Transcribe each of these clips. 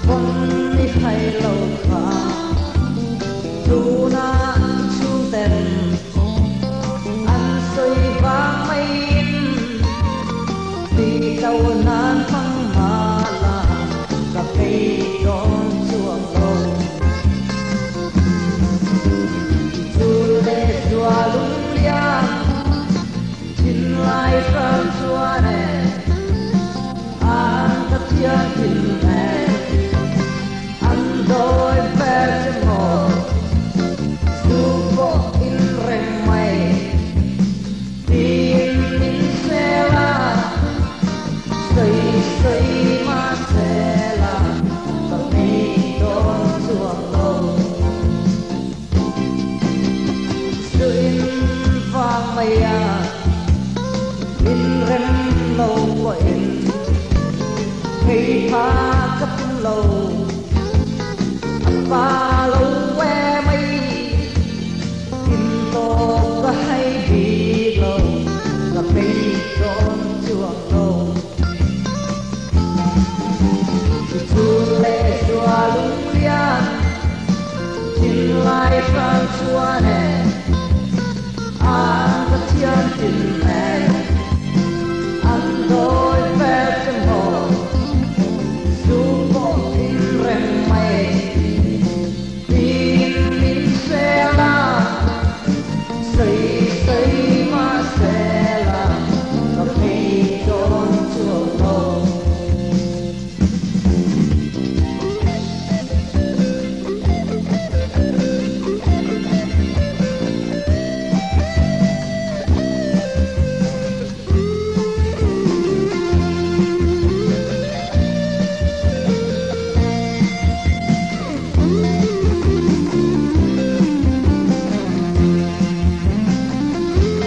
คนไม่ใครเล่าข่าวดูหน้าชูเต็มอันสวยบางไม่ยินที่เจ้านานฟังมาลากับไปก่อนช่วงลงจูเลจัวลุงเลียงชินลายฟังชัวเนอ่านตะเทียนทินแม่อันโดยแฟชั่นโมสูโบอินเรมไม่ดินมินเซลาใส่มาเซลาก็ไม่โดนช่วงลงสุอินฟังไม่ยาอินเรมโลก็อินให้พากับโลอันปาโลแวไม่กินโตก็ให้ดีโลก็ไม่โดนช่วงโลจูเลจัวลุงเลียนชินลายฟังชัวเนอ่านตะเทียนทินแม่อันโดยแฟชั่นโมสูโบอินเรมไม่ดินมินเซลาใส่มาเซลาก็ไม่โดนช่วงลง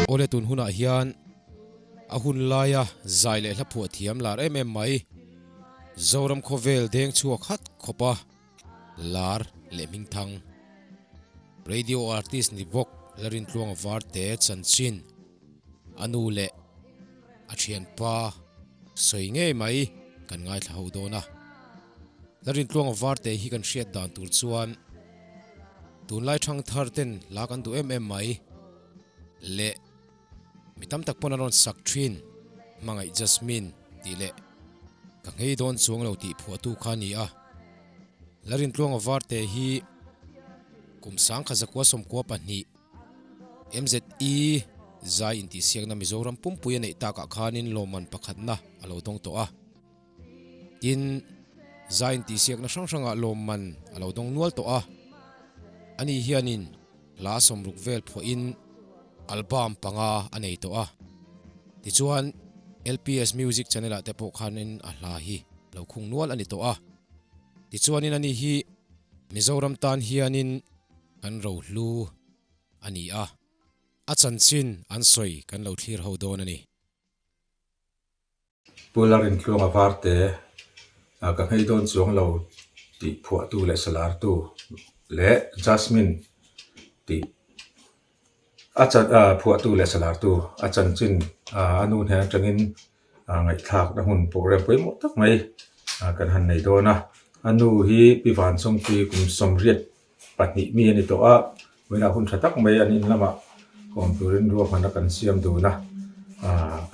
โอเลตุนหุนาเฮียนอหุนลายะใจเลละผัวเทียมลาร์ไม่โจรมโคเวลเดงชัวขัดขปะลาร์เลมิงทังเรดิโออาร์ติสนิบกลารินทลวงวาร์เตชันชินอนูเลอาเชียนปาสวยง่ายไหมกันง่ายเท่าโดนะลารินทลวงวาร์เตฮิกันเชียดดานตูร์ชวนตูนไล่ทางทาร์เตนลากันดูไหมเลมิตามตักปนรอนสักทรินมังไอจัสมินดีเลกังให้โดนสวงเราตีผัวตูขานีอ่ะลารินตลวงวาร์เตฮีกุมสังขจักวสมกัวปันนี MZE ใจอินทิเสียงนามิโซรัมปุ่มปุยในตากะขานินโลมันประคันนะอโลตงโตอ่ะกินใจอินทิเสียงนาช่างๆอโลมันอโลตงนวลโตอ่ะอันนี้เฮียนินลาสมรุกเวลพออินอัลบั้มปังอันนี้ตัวที่ชวน LPS Music Channel แต่พวกเขาเนี่ยอะไรฮีเราคงนวลอันนี้ตัวที่ชวนนี่นันนี่มิโซรัมตันเฮียนินกันเราลูอันนี้อาจารย์ชินอันสวยกันเราที่เราโดนอันนี้ปูลารินคลองอวาร์เตกันให้โดนสวงเราที่ผัวตูและสลาร์ตูและจัสมินที่อาจารย์ผัวตูและสลาร์ตูอาจารย์จินอนุนแห่งจังอินไงทักดังหุ่นโปรแกรมไปหมดทั้งไม่กันหันในโดนะอนุฮีพิวานทรงปีกุมสมเรียดปัตนิมีอันนี้ตัวเวลาหุ่นชัดตักไม่อันนี้ละมาคอมพิวเตอร์รัวพันกันเสียมดูนะ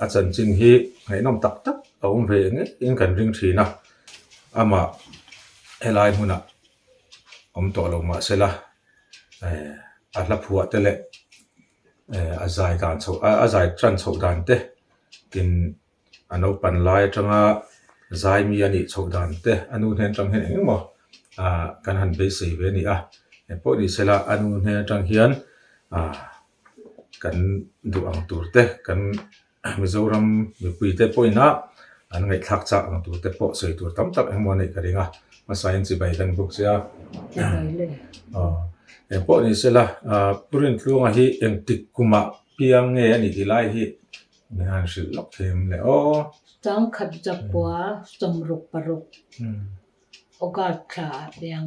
อาจารย์จินฮีให้น้องตักเอาไปเงี้ยยังกันริงทีนะมาเฮลัยมุนะตัวลงมาเสร็จละอัดละผัวเตะอาศัยการโชว์อาศัยจันโชว์ดันเตะกินอนุปันไลจังใจมีอันนี้โชว์ดันเตะอนุเห็นจังเห็นยังบ่กันหันไปสีเวนี่พวกนี้เสร็จละอนุเห็นจังเห็นกันดูอังตูเตะกันมิโซรัมมีคุยเตะป่วยนะอันไงทักษะอังตูเตะป่วยสวยตัวตั้มตักยังมันนี่กันเองมาใส่ยังสิไปกันพวกเสียพวกนี้เสร็จละปริ้นทลวงฮีเองติดกุมาเพียงเงี้ยนี่ที่ไล่ฮีมีงานศิลป์เทมเลยจังขัดจักว่าสมรุกปรุกโอกาสขาดยัง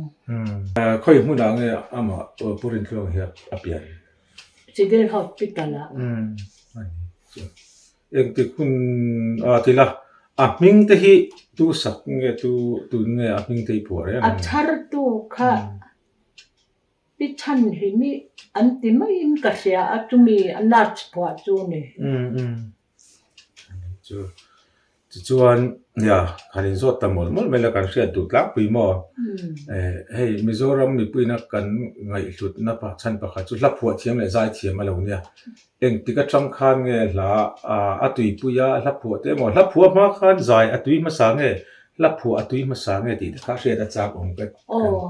ค่อยมุ่งดังเงี้ยมาปริ้นทลวงฮีเปลี่ยนสิเดินฮอสพิตาลเองติดคุณทีละ ming te hi tu sak nge tu nge ming te phua re athar tu kha pichan hi mi antima in ka sia atumi anat phua chu ni chuan ya khanin zot tamol mol mela kan sia tu tlak pui mo hey Mizoram mi puina kan ngai hlut na pa chan pa kha chu la phua thiam le zai thiam alo nia eng tika tram khan nge la atui puya la phua te mo la phua ma khan zai atui ma sa nge la phua atui ma sa nge ti kha sia da chak ong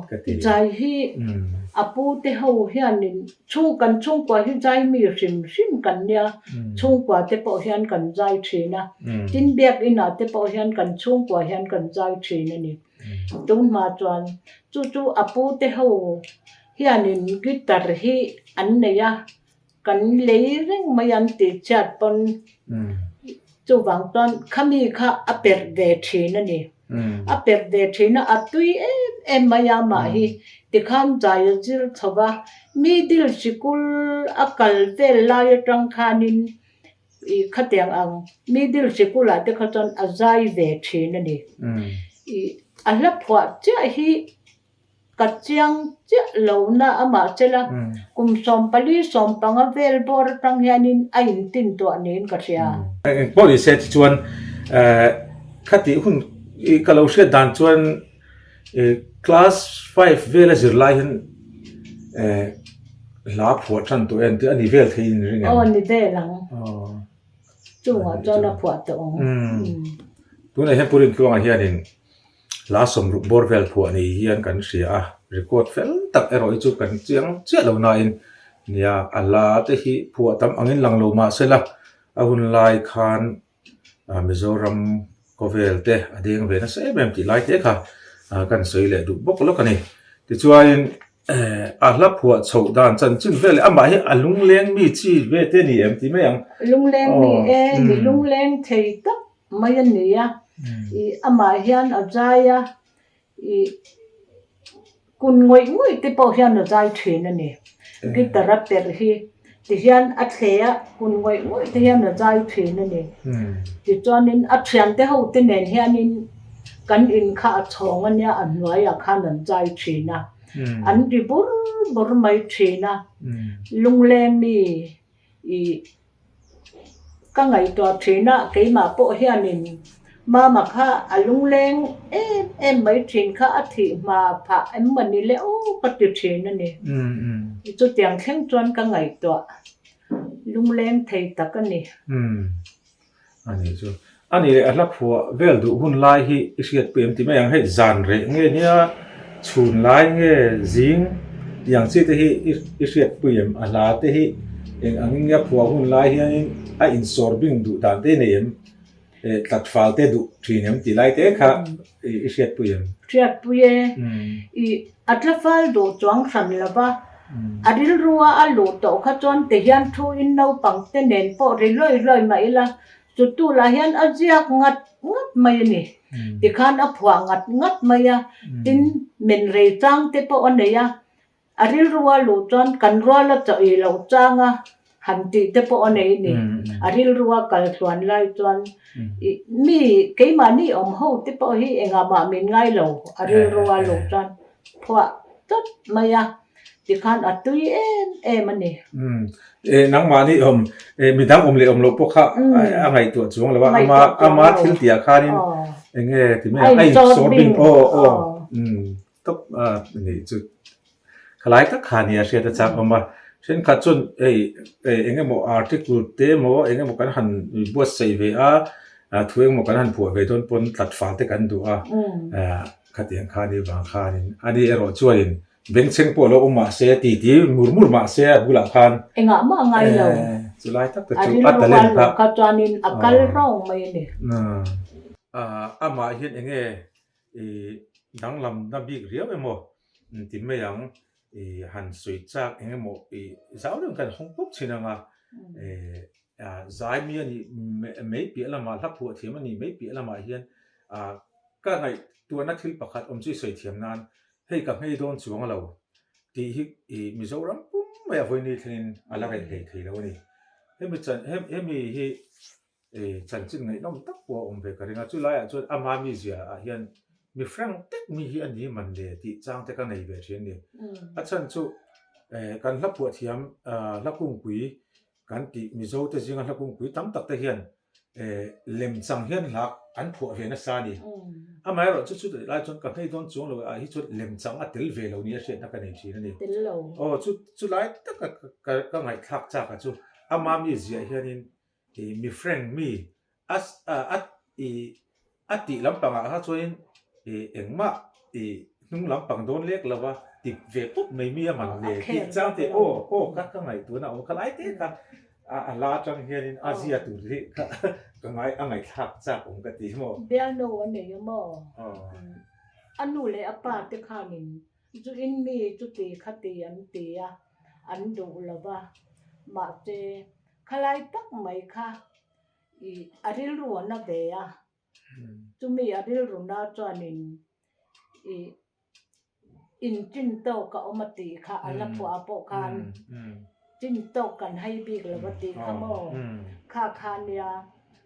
ka ti zai hi apu te ho hianin chung kwa hi zai mi sim kan nia chung kwa te po hian kan zai thina tin biak ina te po hian kan chung kwa hian kan zai thina ni tung ma chuan chu apu te ho hianin gitar hi an neya kan lei reng mayan ti chat pon chu wang ton khami kha aper de thina ni aper de thina atui em maya ma hi tikhan jai jir thowa middle school akal vel lai tang khanin I khatyang ang middle school a te khaton azai ve thina ni I ala phwa cha hi kachiang cha lona ama chela kum som pali som panga vel bor tang hianin ain tin to anin ka sia body set chuan khati hun kalau sia dan chuan class 5 vela zirlai hin la phua than to en ti ani vel thein ringa ni velang chunga chona phua to tuna he purin kuanga hianin la som ru borvel phua ni hian kan sia record fel tak ero chu kan chiang che lo na in nia ala te hi phua tam angin langlo ma sela ahun lai khan Mizoram kovel te ading ve na se bem ti lai te kha kan soi le du bok lo kani ti chuain la phua chho dan chan chin vel ama hi alung leng mi chi ve te ni em ti mayang lung leng mi lung leng thei tak mayan nia I ama hian azaya I kun ngoi te po hian azai thina ni gitara per hi ti hian a thleya kun ngoi te hian azai thina ni ti chuanin a thian te ho te nen hianin kan in kha chhong ania an nuaya khan an zai thina an ri bur mai thina lungleng mi I ka ngai to thina keima po hianin mama kha alungleng em mai thin kha athi ma pha em mani le o ka ti thina ni chu tiang thleng chuan ka ngai to lungleng thei takani ani chu ani le ala phua vel du hun lai hi isiat pem ti mayang he zan re nge nia chhun lai nge jing yang chi te hi isiat pem ala te hi eng angin ya phua hun lai hi a insorbing du dan te nem tat fal te du thinem ti lai te kha isiat pem I atlafal do chuang san laba adil ruwa alu to kha chon te hian thu in no pang te nen po ri loi mai la chu tu la hian ajiak ngat mai ni ti khan a phwa ngat maya tin men re chang te po aneya adil ruwa lu chon kan ruwa la cha I lo changa hanti te po anei ni adil ruwa kal chuan lai chuan mi keima ni ho te po hi enga ma min ngai lo adil ruwa lu chuan phwa tot maya ti khan atui em ani nang ma ni mi dang le lo po kha angai tu chuang lawa ama thil tia khanin enge ti me ai sorbing top ni chu khalai ta khania sia ta chak oma sen kha chun enge mo article te mo enge mo kan han bo sei ve thueng mo kan han phua ve don pon tat fa te kan du khatiang khani ba khanin ani ero chuain beng cheng po lo ma se ti murmur ma se bula khan enga ma ngai lo chulai tak ta chu atalen ka chuanin akal rong mai ni ama hian enge danglam na big riau emo ti me yang han sui chak enge mo zaudang kan hongpok chinanga zai mi ani mei pi lama la phu thiam ani mei pi lama hian ka ngai tuana thil pakhat omchi soi thiam nan hei ka ngei don chuang lo ti hi Mizoram pum mai voini thrin ala kai thei lo ni hemi chan hemi hi ฉันจึงไงน้อมตักปัวเวกะริงะจุลายจุอามามีเสียเฮียนมีฝรั่งเต็กมีเฮียนนี้มันเลยที่จางแต่กันในเวเชียนนี่ฉันจุกันรับปัวเทียมรับกุ้งกุยกันที่มีโจแต่จริงรับกุ้งกุยตั้มตักแต่เฮียนเล่มจังเฮียนหลักอันผัวเวนัสานี่ไม่เราจุดหลายจนกันให้โดนจวงเราฮิจุดเล่มจังอัดติลเวเราเนี่ยเสียนักกันในชีนนี่ติลเราจุดหลายตักก็ไงทักจากจุอามามีเสียเฮียนมีเฟรนด์มีอัติลำปังฮะช่วยเอ็งมานุ่งลำปังโดนเรียกแล้วว่าติดเวปุ๊บไม่มีมันเลยติดจังที่ก็ไงตัวน่ะก็หลายที่กันลาจังเฮียนอาเซียตัวนี้ก็ไงทักจากก็ติโมเบียโนอันนี้โมอันนู้นเลยอปาติขานินจุอินมีจุติคติอันเตียอันดูแล้วว่ามาเจคลายตักไหมคะอาริลรัวนะเบียจุมีอาริลรุนาจานินอินจินโตก็อมติค่ะอันละปัวปอกันจินโตกันให้บีกแล้วว่าติขโมค่าคานเนี่ย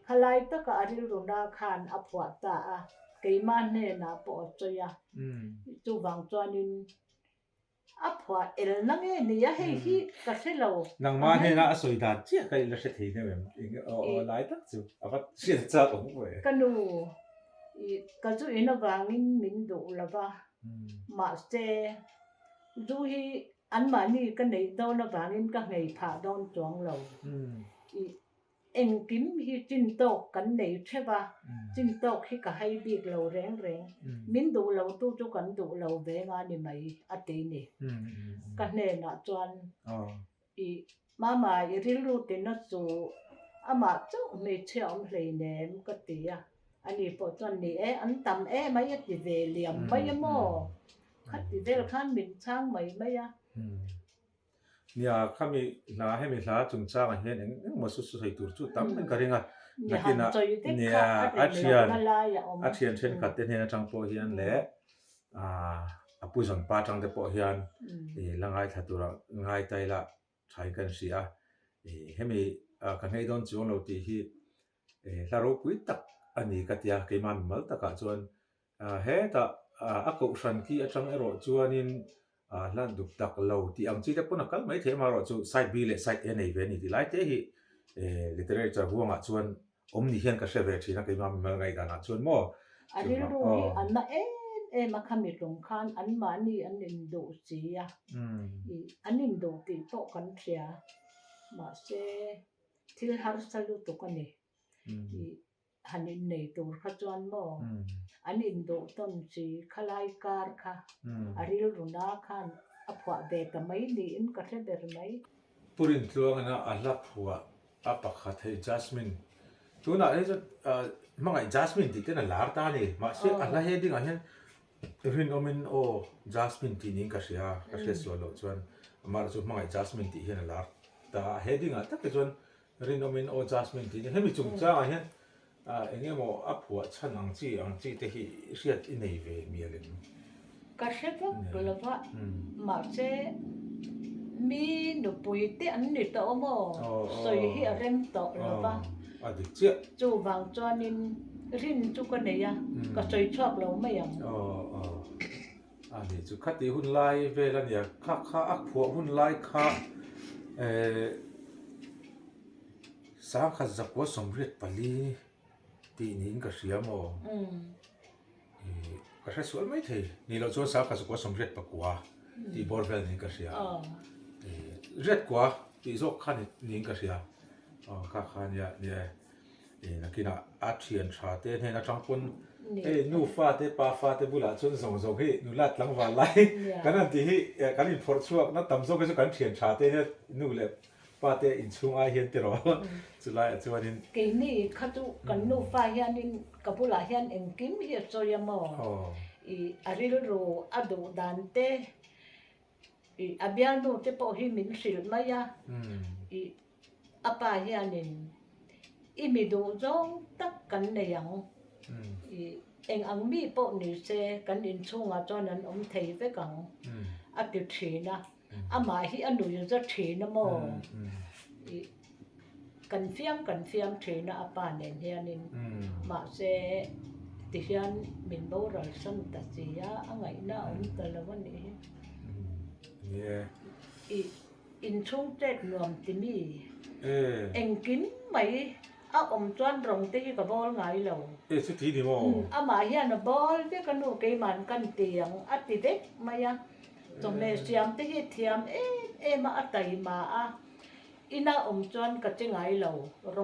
คลายตักอาริลรุนาคานอภวตาเกมันเนนะปอจยาจุวังจานินอัพว่านังนี่ยให้ฮีกะเสลานางมาเนี่ยนะสวยดาเจียก็ละเสถียรเนี่ยหลายตักจุก็เสียจักเว้ยก็นูก็จุอินวางินมินดูละว่ามาเจจูฮีอันมานี่ก็ในดอนวางินก็ไงผาดอนจวงเราเอ็งกิมฮีจินโตกันในใช่ป่ะจินโตฮีก็ให้บีกเราแรงมินดูเราตู้จุกันดูเราเวงานี่ไหมอตินี่กันเนน่ะจวนมาริลูตินจูอามาจุไม่เชื่อมเลยเนมก็ตีอ่ะอันนี้ปอจวนนี่อันตำไม่ยติเวเลียมไม่ยมอคัดติเวลคันมินช่างไม่ยะเนี่ยข้ามีนาให้มีลาจุงจ้างเห็นมาสุดๆให้ตัวจุดตั้มเป็นกันเองอ่ะนักกินเนี่ยอาเชียนเช่นกัดเต็นเนี่ยจังโปเฮียนแหละปุจังป้าจังเดปเฮียนละไงถ้าตัวไงใจละใช้กันเสียให้มีกันให้โดนจวงเราตีที่ลาโรกุยตักอันนี้ก็ที่เกี่ยมันมัลตะกัจวนเฮตอักอุชันที่จังเอโรจวนินลันดุกตักเราที่อังจีแต่ปนกันไม่เทมาเราจูไซด์บีและไซด์เอ็นไอเวนี่ที่ไล่เทหิliterature หัวงะจวนนี่เฮียนก็เชเวทีนักเกี่ยมันมัลไงกันจวนโมอันนี้รู้อันมามาขมิตรงคันอันมานี่อันอินโดเซียอันอินโดติโตกันเสียมาเซทิลฮาร์สลูตุกันนี่ฮันอินเนตูร์ขจวนโมอันอินโดต้นสีคลายการค่ะอาริลรุนาคันอภวะเดตไม่นี่อินกัเทเดร์ไม่ปุรินทวงนะอัลลับหัวอัปขัดให้จัสมินตัวน่ะจะมังไงจัสมินที่เต้นหลาร์ตานี่มาเสียอัลลับเฮดิ้งอันเห็นรินอมินโอจัสมินที่นี่ก็เสียส่วนเราจวนมาจุดมังไงจัสมินที่เห็นหลาร์ตาเฮดิ้งอ่ะแต่ก็จวนรินอมินโอจัสมินที่นี่ให้มีจุงจ้าเห็นเงี้ยโมอัพหัวชั้นอังจีเตหิเสียดอินเนเวมีอะไรมั้งก็เชื่อว่าเราว่ามาเจมีหนูปุยเตอันนี้ต่อโมสวยที่เริ่มต่อเราว่าจูบางจวนินรินจูกันเนี่ยก็สวยชอบเราไม่ยังอันนี้จูคัดที่หุ่นไล่เวลาเนี่ยข้าอักหัวหุ่นไล่ข้าสาขาจักว่าสมเร็จปลีตีนี้ก็เสียโมก็ใช้ส่วนไม่ทีนี่เราชวนสาวก็สุขสมเร็จปกว่าที่บอลเวลนี่ก็เสียเร็จกว่าที่โซขันนี่ก็เสียข้าเนี่ยนักกินอาเชียนชาเต้เนี่ยนักจังคนนูฟ้าเต้ปาฟ้าเต้บุหรี่ชนส่งให้นูลัดหลังวันไล่กันนั่นที่กันอินพอร์ตชัวนั่นตำโซก็จะกันเชียนชาเต้เนี่ยนูเล็บป้าเตอินช่วงอาเฮียนติรอจุลายจวนนินกีนี่ข้าจูกันนูฟ้าเฮียนินกับบุหรี่เฮียนเอ็งกิมเฮียโซยามออาริลโรอดูดันเตอาบิอานูเตปอฮิมินสิลมายาอาปาเฮียนินมีดูจงตักกันในยังเอ็งอังมีปอนิเซกันอินช่วงอาจอนั้นอมเทยไปกังอาติเทนะอามาฮิอันดูอยู่จะเทนะโม กันเฟียมเทนะอปาเนนเฮียนินมาเซติเฮียนมินโบรัลสันตะจียาอังไงนะอุนตะละวันนี้อินช่วงเจ็ดนวมติมีเอ็งกินไหมเอาอมจวนรงตีกับบอลไงเราสุดที่ดีมั้งมาเฮียนบอลที่กันดูกี่มันกันเตียงอัติเด็กมายังตรงเนเซียมที่เทียมมาอัตไตมาอินาอมจวนกับจิงไงเราร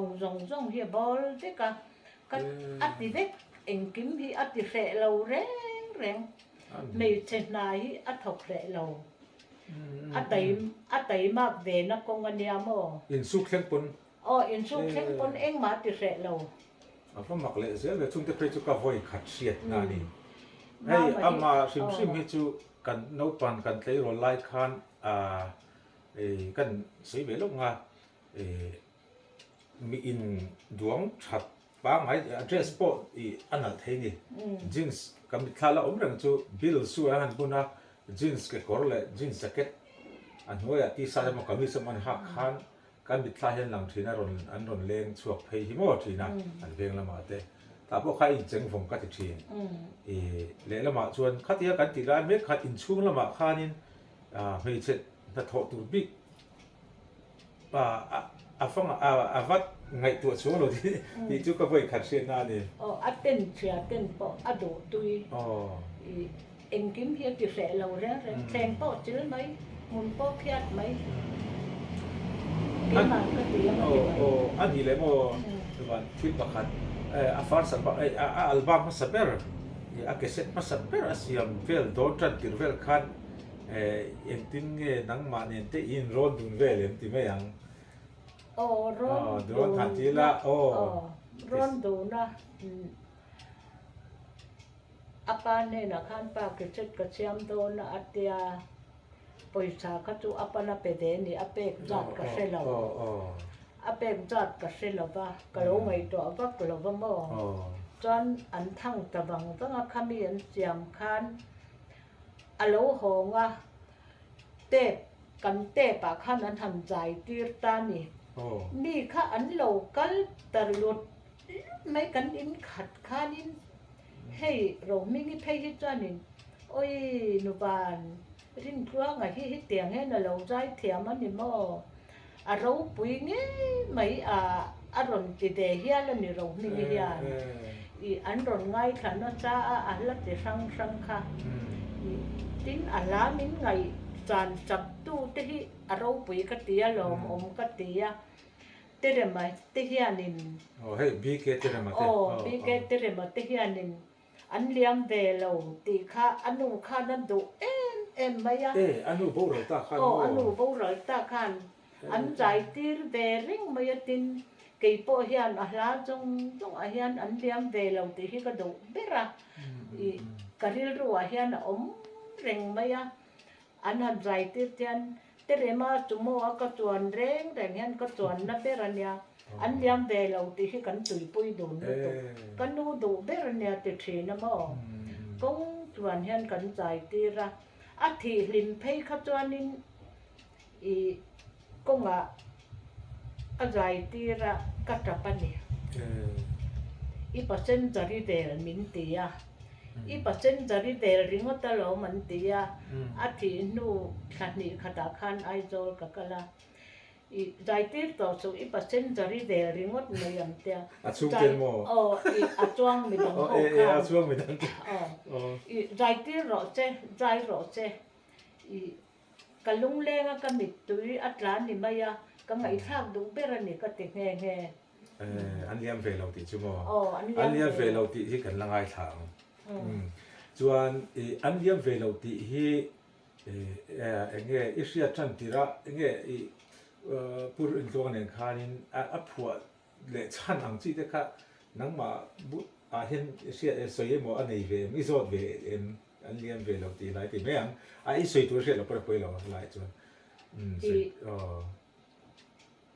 งเฮียบอลที่กันอัติเด็กเอ็งกินที่อัติเสเราแรงไม่เช่นนายอัตถกเสเราอัตไตมาเวนักกงกันยามอินสุขเข่งปนอินสุขเข่งปนเอ็งมาติเสเราก็มักเลยเสียเลยช่วงที่เคยจุกavoidขัดเสียดนานี่ให้อามาซิมให้จูกันโน้ตปันกันเตยโรไลคันกันสีเบลงอ่ะมีอินดวงชัดบางไอ้ address ปออันนั้นเท่นี่ jeans กันมีท่าละอมเรื่องจูบิลสู้อันบุนะ jeans กับคอร์เลย jeans jacket อันหัวที่สายมันก็มีสมันหักขันกันมีท่าเห็นหลังทีน่ะรอนเลี้ยงช่วงเพย์หิมะทีน่ะอันเพียงละมาเต้แต่พวกใครจึงผมก็ติดทีเละละมาชวนคัดที่กันติดร้านเม็ดคัดอินชุ่งละมาข้านินไม่เช็ดถ้าถอดตัวบิ๊กฟังวัดไงตัวชัวร์เลยที่จุกก็ไปขัดเสียหน้านี่อัดเต้นเชียเต้นปอดูตุยเอ็งกิมเพียติเสเราแล้วแทงปอจื้อไหมมุนปอเพียดไหมอันนี้เลยโมวันที่ประคันafar sabab album saber ya keset saber asiam vel dotran tir vel khan entin nge nang ma ne te in ron dun vel enti me yang ron khan ti la ron du na apa ne na khan pa keset ka siam do na atia poisa ka tu apa na pede ni apek jat ka selo apem jat ka selo ba ka lo ngai to ba ka lo ba mo chon an thang ta bang tanga khami an siam khan alo honga te kan te pa khan an tham jai tir ta ni ni kha an lo kal tar lut mai kan in khat khanin hey ro mi ni phei hi chanin oi nu ban rin thua nga hi tiang he na lo jai thiam an ni mo rau pui nge mai ron ti de hia la ni ro ni hia an ron ngai khan na cha la te sang kha tin ala min ngai chan chap tu te hi rau pui ka tia lom om ka tia te re mai te hia nin hey bi ke te re ma te bi ke te re ma te hia nin an liam ve lo ti kha anu kha na du em mai anu bo ro ta khan anu bo ro ta khan an jai tir ve ring mai tin kei po hian a hla chung a hian an liam ve lo ti hi ka do bera karil ru a hian om reng mai an han jai tir tian te re ma chumo ka chuan reng hian ka chuan na berania an liam ve lo ti hi kan tui pui do no to kan nu do berania te the na mo kong chuan hian kan jai tira a thi lim phei kha chuanin konga azai tira katapani I pasen jari del mintia I pasen jari del ringota lo mantia ati nu khani khata khan aizol kakala I jai tir to so I pasen jari del ringot mayam tia achu tel mo I achuang mi dang ho ka achuang mi dang I jai tir ro che jai ro che I kalung lenga ka mitui atlan ni maya ka ngai thak du berani ka te nge an liam ve lo ti chu mo an liam ve lo ti hi kan langai thang chuan an liam ve lo ti hi enge isia chan tira enge pur in to nen khanin a phua le chan ang chi te kha nangma bu a hen isia soye mo anei ve mi zot ve an liam ve lo ti lai ti meang ai soi tu se lo por poi lo lai chuan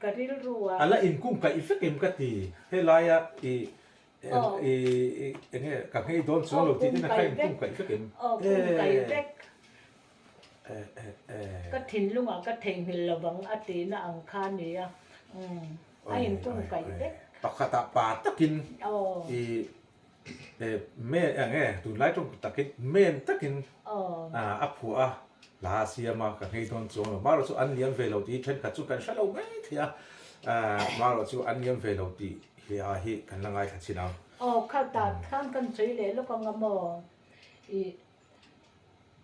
karil ruwa ala in kum ka effect em ka ti helaya enge ka hei don so lo ti na kai kum ka effect em kum ka effect ka thin lunga ka theng hil lawang ati na ang kha ni ya ai in tung kai de pakata pa takin i men ange tu lai tong takin men takin aphua la sia ma ka hei don chong ma ro chu an liam ve lo ti then ka chu kan sha lo me thia ma ro chu an liam ve lo ti hi kan langai kha china kha ta khan kan chui le lo ka ngamo i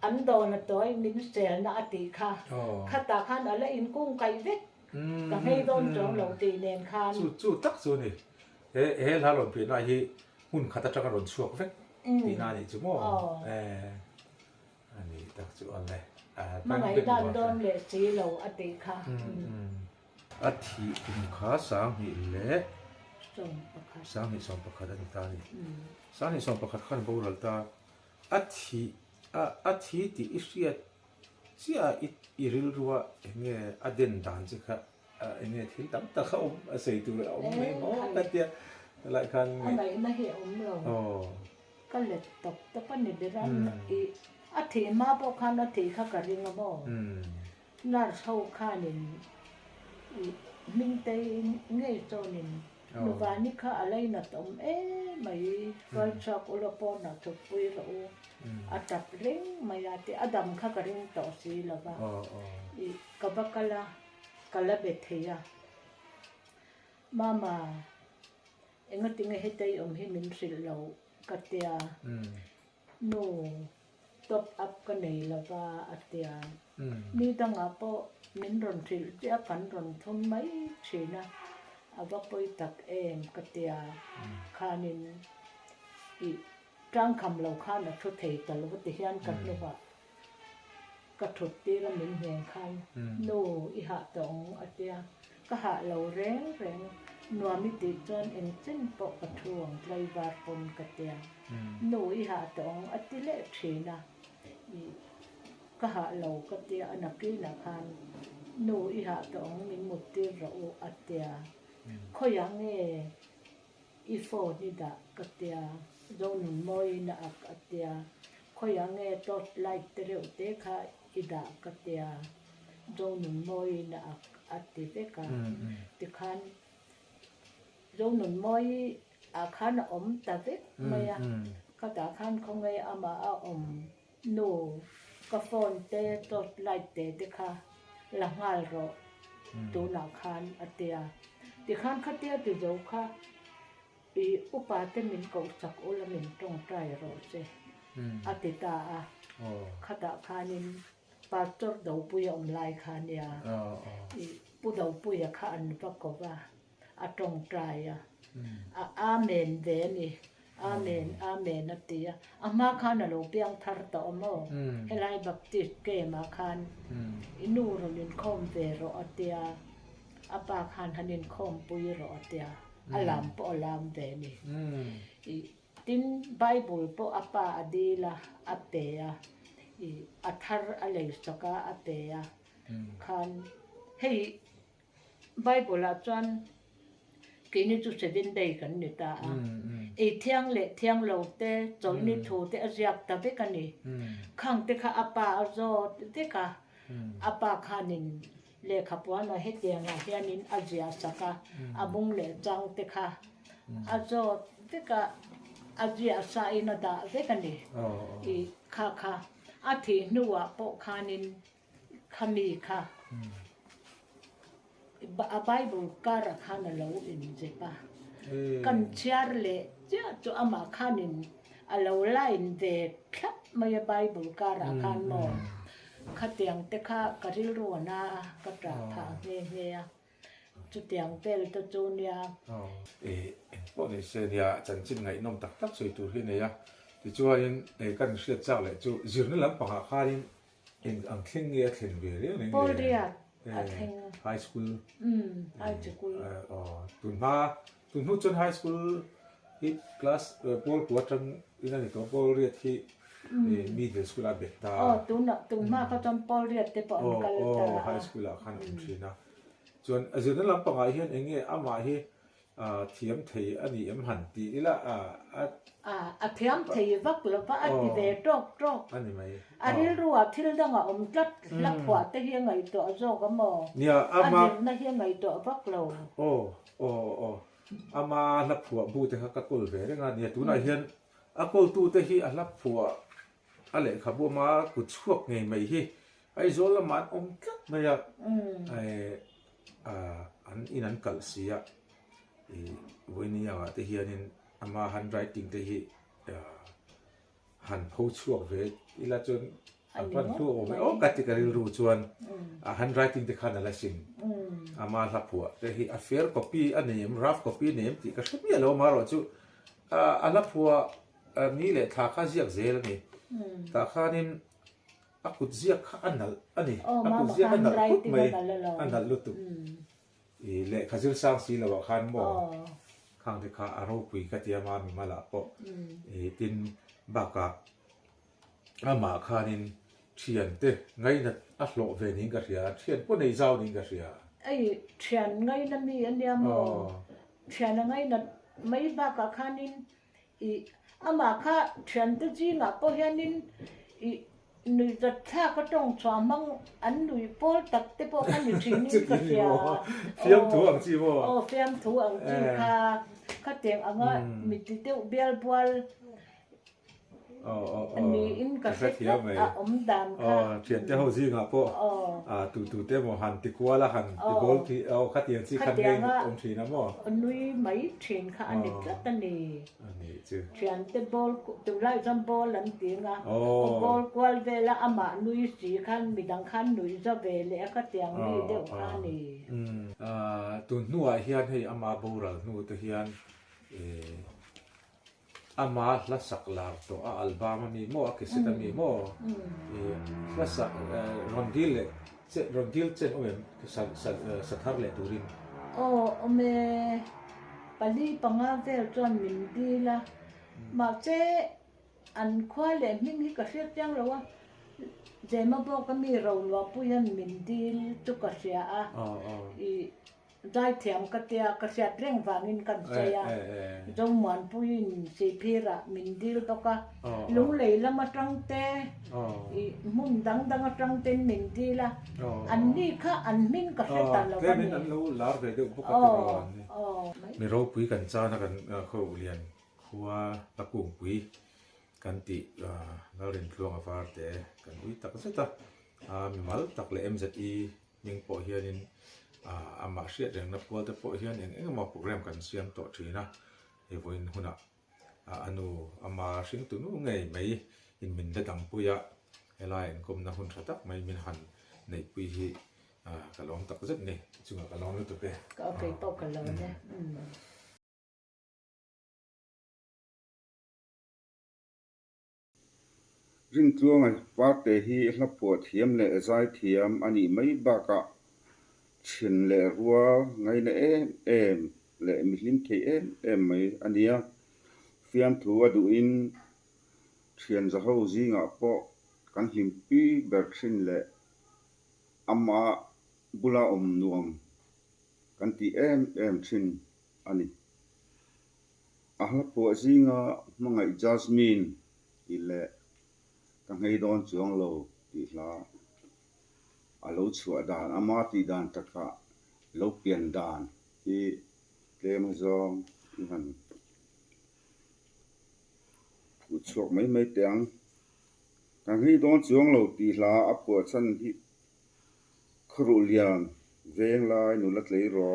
an do na toy min sel na ati kha ta khan ala in kung kai vek ka hei don chong lo ti nen khan chu tak chu ni he la lo pi na hi hun khata taka ron chuak vek ti na ni chu mo ani tak chu an le ma ngai dan don le si lo ati kha athi kum kha sang hi le song pakhat sang hi song pakhat ani ta ni sang hi song pakhat khan bo ral ta athi ti isiat sia iril ruwa nge aden dan chi kha nge thil tam ta kha sei tu me mo ta tia lại khan ngai na he lo ka le tok ta pa ni de ran i athi ma bo khan athi kha ka ring mo nar sau khanin min te ngai to nin no va ni kha alai na tom mai wal chak ulo po na to pui ro atap ring mai ate adam kha ka ring to si la ba i ka bakala kala betheya mama engating hetay hi min sil lo katia no top up ka nei la ba atia ni danga po min ron sil tia kan ron thum mai china aba poi tak em katia khanin i tang kham lo khan na thu thei tal bu ti hian kat no ba ka thut ti la min heng khan no i ha tong atia ka ha lo reng nuam mi ti chon en chen po pathuang driver pon katia no i ha tong atile thina i ka ha lo katia anaki na khan no i ha tong min mutti ro atia khoyang e i fo ni da katia zon moi na atia khoyang e tot light tere te kha ida katia zon moi na ati te ka ti khan zon moi a khan om ta ve maya ka ta khan khongai ama a om no ka phone te tot light te kha la ngal ro tu na khan atia ti khan khatia ti zo kha i upa te min ko chak ola min tong trai ro se atita a khata khanin pastor do puya om lai khania i pu do puya khan pa ko ba atong trai a amen ve ni amen atia ama khan lo piang thar to mo helai baptist ke ma khan inu ro lin khom ve ro atia apa khan hanin khom pui ro atia alam po alam ve ni i tin bible po apa adila apea i athar alei saka apea khan hei bible a chan kini chu 7 day kan ni ta e thiang le thiang lo te chol ni thu te aziak ta be kan ni khang te kha apa zo te ka apa khanin le khapwa na he te nga hianin azia saka abung le chang te kha azo te ka azia sa ina da ve kan ni i kha athi nuwa po khanin khami kha a bible kara khana lo in jepa kan chiar le ja to ama khanin a lo line de khlap mai bible kara khan mo khatiang te kha karil ro na ka tra tha nge ya chu tiang tel to chunia po ni se ya chan chin ngai nom tak tak soi tur hi ne ya ti chuan kan hriat chau le chu zirna lam pa kharin in ang thing ye thlen ve re ne Polria high school high school tun hu chon high school hi class pol puatang ina ni to pol ri thi middle school a beta tun ma ka chon Polria te po high school a khan thina chon azuna lam pa hian enge ama hi เทียมไทยอันนี้หันตีละa thiam thei vak lo pa a ti ve tok อันนี้มั้ยอันนี้รู้ว่าที่ดังอ่ะจัดลักหัวแต่เฮียไงตัวโซก็มอเนี่ยอามานะเฮียไงตัวพักเราอามาลักหัวบูแต่ก็กลเวงานเนี่ยตุน่ะเฮียนกลตูแต่ฮีลักหัวอะไรครับบ่มากุชวกไงไม่ฮีไอ้โซละมันกักไม่อยากไอ้อันอีนั้นกัลเสียวันนี้อ่ะแต่เฮียนินอามาฮันไรติ้งแต่ฮีหันโพชวกเวอีละจนอันพันตัวไม่กัติการิรู้ชวนหันไรติ้งแต่ขันอะไรสิ่งอามาลับหัวแต่ฮีอัฟเฟอร์คอปี้อันนี้รัฟคอปี้เนี่ยที่ก็ใช่ไม่รู้มาหรอกจู่ลับหัวนี่แหละถ้าข้าเสียกเซลนี่ถ้าข้านี่กุเสียกอันนี้กุเสียกอันนั้นกุไม่อันนั้นลุตุเละข้าจะสร้างสิ่งแล้วขันบ่ข้างที่ข้าอารมณ์คุยกับที่อามามีมาละก็ตินบากะอามาข้านี่เชียนเต้ไงนั่นอัลโลเวนิงก็เสียเชียนพวกในเจ้านิงก็เสียไอ้เชียนไงนั่นมีอันเดียวมั้งเชียนไงนั่นไม่บากะข้านี่อามาข้าเชียนตัวจริงอ่ะพอเห็นนี่หนุ่ยจะท่าก็ต้องสวมมังอันหนุ่ยโพลตักเตปอันอยู่ที่นี่ก็เสียเฟียมถูอังจีบ่เฟียมถูอังจีข้าเตียงอ่ะมีติเตเบียลบอลอันนี้อินก็เสียดำค่ะเทียนเจ้าจีงอ่ะพ่อตูเตมหันติกัวละหันติบอลที่ข้าเตียงที่คันเองทีนะบ่หนุ่ยไม่เทียนค่ะอันนี้ก็ตันนี่จือเทียนเตบอลตุไลซัมบอลลันติงอ่ะบอลกวลเวลาอามาหนุ่ยสีคันมีดังคันหนุ่ยจะเวลข้าเตียงนี่เดี๋ยวอันนี้ตุนัวเฮียนให้อามาบูรัลนูตเฮียนอามาละสักลาตัวอัลบั้มมีโม่กิสิตมีโม่ละสักรอนดิลเจนโอเอ็มสัทธาเลตูรินเมปาลีปังอาเวลจอนมินดีละมาเจอันควาเลมิงฮิกเสียจังแล้วว่าเจมาบอกก็มีเราว่าปุยันมินดีตุกเสียได้เถียงกเตียกเสียเร่งวางินกันเสียจงเหมือนปุยินสีพีระมินดีตกะลุงเลยละมาจังเตมุนดังจังเตมินดีละอันนี้ค่ะอันมินก็เสียตลอดแต่มินอันรู้ลาร์เวดูปกติวันนี้มีเราปุยกันจ้านะกันเขาเรียนขัวตะกุ่งปุยกันติเราเรียนคลองอาฟาร์เตกันปุยตักเสร็จมีมาลตักเลย MZE ยังพอเฮียนินอามาเสียเรื่องนับว่าแต่พอเฮียนเองมาโปรแกรมกันเสียมต่อทีนะเฮ้ยวันหุ่นอนุอามาสิ่งตัวนู้นไงไม่อินมินได้ดังปุยะเฮลัยก็มันหุ่นสัตว์ไม่มินหันในปุยที่กะลองตักเสร็จนี่จึงกะลองรู้ตัวเองก็โอเคตกกันเลยเนี่ยริงตัวไงปาเตฮีลับปวดเทียมเลใจเทียมอันนี้ไม่บากะชินเลรัวไงเนเลมิลิมเคไม่อันนี้เฟียมทัวดูอินเทียนจะเข้าจีงอ่ะปอกันหิมปีเบิร์กชินเลอามาบุลาอมนวมกันที่ชินอันนี้ลับปวดจีงอ่ะมังไงจัสมินอีเลกันให้โดนจวงโลอีลาอาลูชัวดานอามาตีดานตะกะโลเปลี่ยนดานอีเลมซองมันผู้ชกไม่เตียงกันให้โดนจวงโลตีลาอัปปวดสันที่ครูเลียนเวงลายนุลัดเลยรอ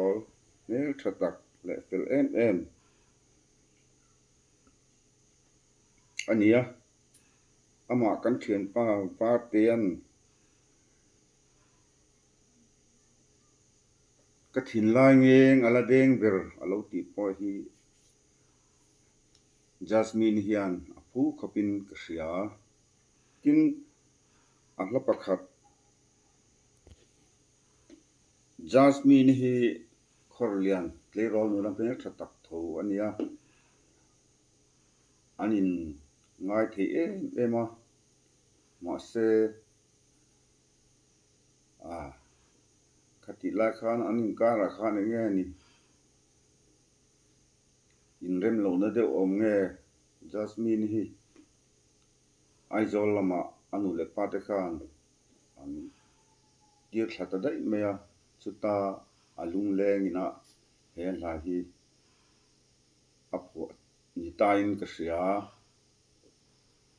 เนลชัตักและเฟลอันนี้อามากันเขียนป้าเตียนกระถินลายเงงอลาเดงเบอร์อลาติปอฮีจัสมินฮิอันผู้ขับินกษียกินอัลปะขัดจัสมินฮีคอร์เลียนเลยรอนุลังเป็นชัดตักทูอันนี้อันนี้ง่ายที่มาเซคติลาคานอันนี้การาคานอย่างนี้ in rem lo na de om nge Jasmine hi aizol lama anu le pate khan an tir thata dai mea chuta alung leng ina he la hi apo ni tain ka sia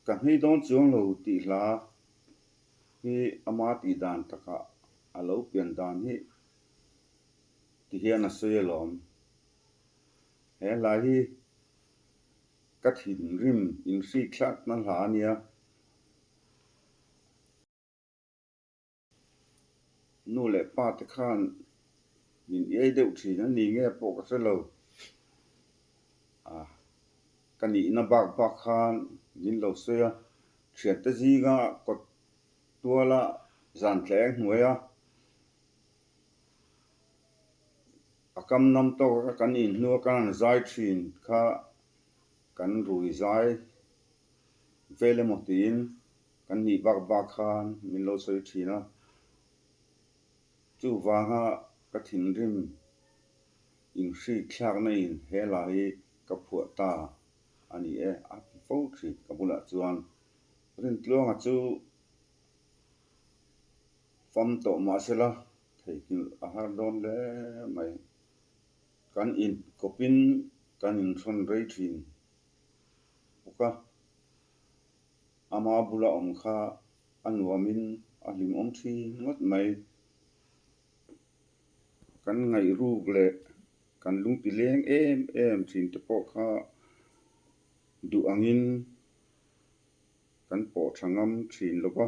ka hei don chuang lo ti la hi ama ti dan taka alo pian dan hi ti hian a selom he la hi ka thin rim in si khat na la nia nu le pa te khan min ye deuh thi na ni nge po ka selo kani na bak khan min lo sia thiat ta ji ga kot tuala zan tleng hnuaya akam nam to kan in hnu kan zai thin kha kan rui zai vele motin kan ni bak khan min lo soi thina chu wanga ka thin rim in si khlak na in he lai ka phua ta ani e a fo thi ka bula chuan rin tlonga chu fam to ma sela theikin a har don le mai kan in kopin kan in thon rei thin uka ama bula om kha anuamin alim om thi ngot mai kan ngai ruk le kan lung pi leng em thin te po kha du angin kan po thangam thin loba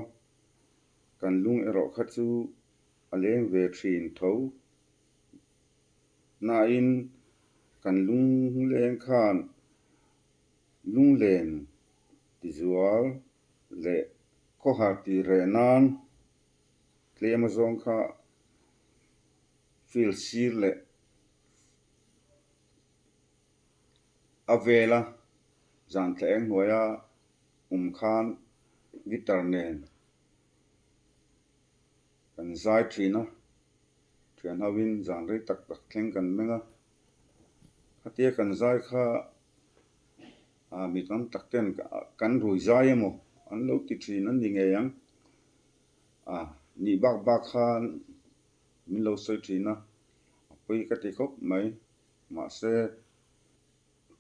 kan lung ero kha chu aleng ve thin tho na in kan lung leng khan lung len ti zual le ko ha ti renan tlema zong kha fil sir le avela zan tleng hoya khan gitar nen kan zai thina thian hawin zan rei tak thleng kan menga hatia kan zai kha mi kan takten kan rui zai emo an lo ti thin an ni nge yang ni bak khan min lo soi thina pui ka ti khop mai ma se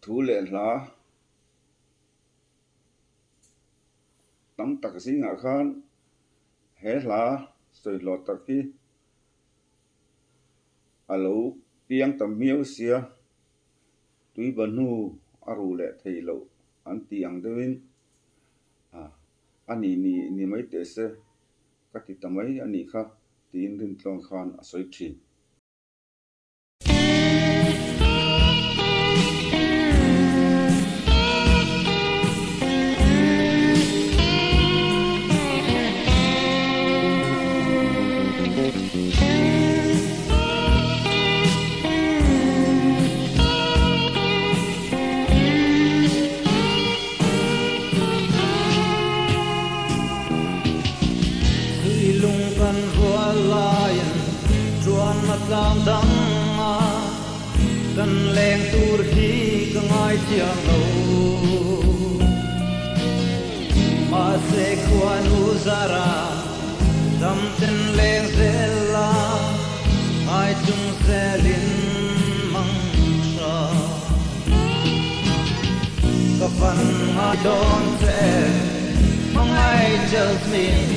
thu le la tam tak si nga khan he la soi lo tak ki alo piang tam miu sia tui banu aru le thei lo an tiang dewin ani ni mai te se ka ti tamai ani kha tin rin tlong khan asoi thi lam dang ma kan leng tur hi ka ngai chiang lo ma se kwan uzara dam ten leng zela ai chung selin mang sha ka fan ma don se mang ai jasmine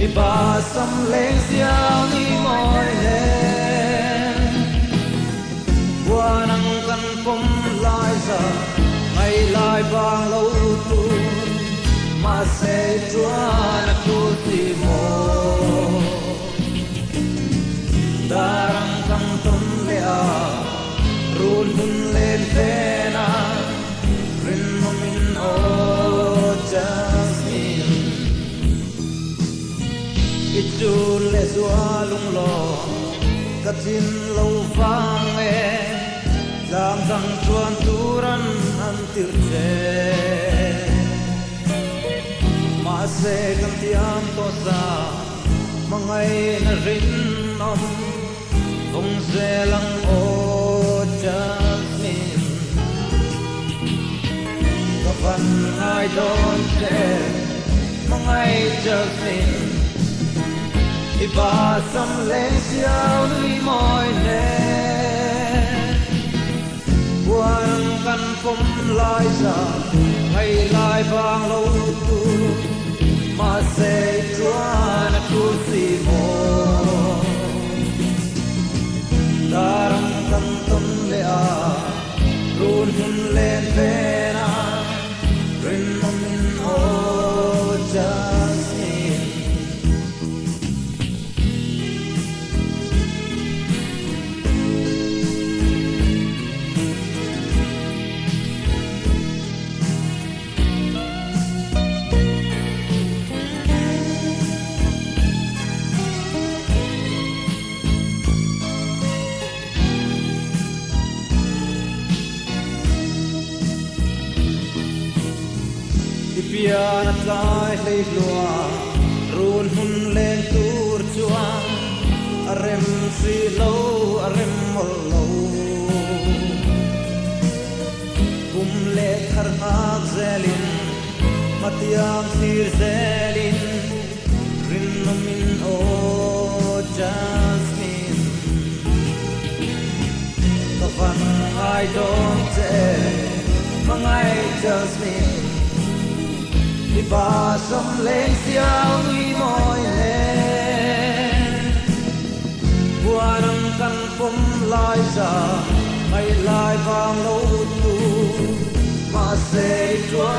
Iba sam leng siang ni moi len Wanang kan pom lai sa Ngay lai bang lâu tu Ma se chuan a tu ti mo Darang kang tom lea Run hun len pena Rin mo min o jasmine Itu le sualung lo Katin lo vang Lam dang chuan turan antir che Ma se kam tiam to sa Mangai na rin om Kung se lang o jasmine phần ai đón thế mong ai trở mình thì ba xăm lên siêu núi mỏi nè buồn căn phong lại ra hay lại vang lâu tu mà sẽ chúa na tu si mô darang tâm tâm le a run hun lên về na rin min o jasmine pian lai lei lua run hun len tur chuang arem si lo arem mol lo kum le khar hak zelin matiam sir zelin rin min o jasmine to van I don't say mangai jasmine đi ba sông lên xiao núi mỏi lên qua năm căn phong lai ra ngày lai vang lâu tu mà sẽ chúa